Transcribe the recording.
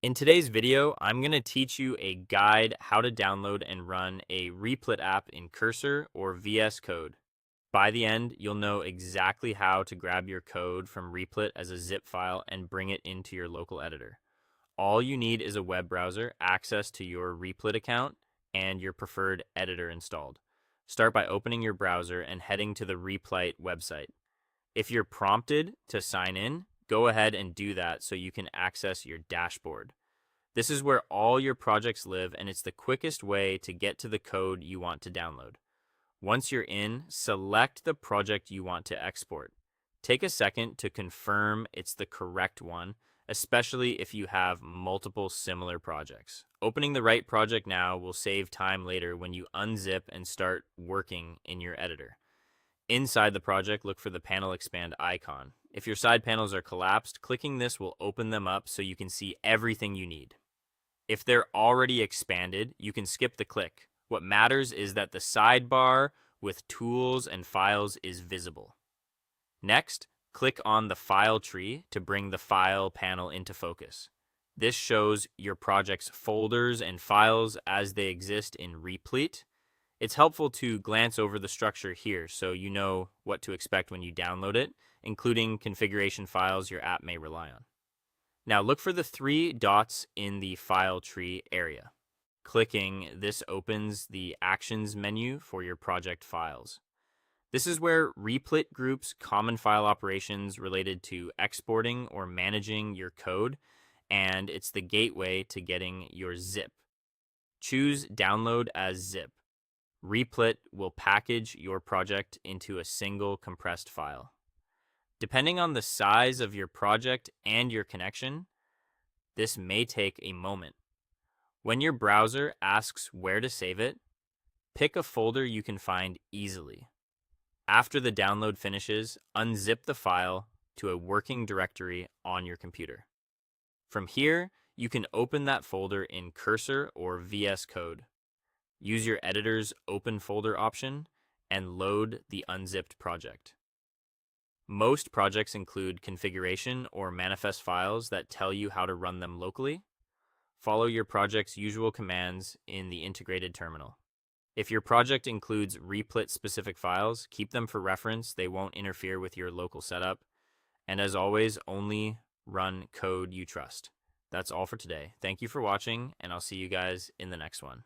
In today's video, I'm going to teach you a guide how to download and run a Replit app in Cursor or VS Code. By the end, you'll know exactly how to grab your code from Replit as a zip file and bring it into your local editor. All you need is a web browser, access to your Replit account, and your preferred editor installed. Start by opening your browser and heading to the Replit website. If you're prompted to sign in, go ahead and do that so you can access your dashboard. This is where all your projects live, and it's the quickest way to get to the code you want to download. Once you're in, select the project you want to export. Take a second to confirm it's the correct one, especially if you have multiple similar projects. Opening the right project now will save time later when you unzip and start working in your editor. Inside the project, look for the panel expand icon. If your side panels are collapsed, clicking this will open them up so you can see everything you need. If they're already expanded, you can skip the click. What matters is that the sidebar with tools and files is visible. Next, click on the file tree to bring the file panel into focus. This shows your project's folders and files as they exist in Replit. It's helpful to glance over the structure here so you know what to expect when you download it, including configuration files your app may rely on. Now look for the three dots in the file tree area. Clicking this opens the Actions menu for your project files. This is where Replit groups common file operations related to exporting or managing your code, and it's the gateway to getting your zip. Choose Download as zip. Replit will package your project into a single compressed file. Depending on the size of your project and your connection, this may take a moment. When your browser asks where to save it, pick a folder you can find easily. After the download finishes, unzip the file to a working directory on your computer. From here, you can open that folder in Cursor or VS Code. Use your editor's Open Folder option and load the unzipped project. Most projects include configuration or manifest files that tell you how to run them locally. Follow your project's usual commands in the integrated terminal. If your project includes Replit-specific files, keep them for reference. They won't interfere with your local setup. And as always, only run code you trust. That's all for today. Thank you for watching, and I'll see you guys in the next one.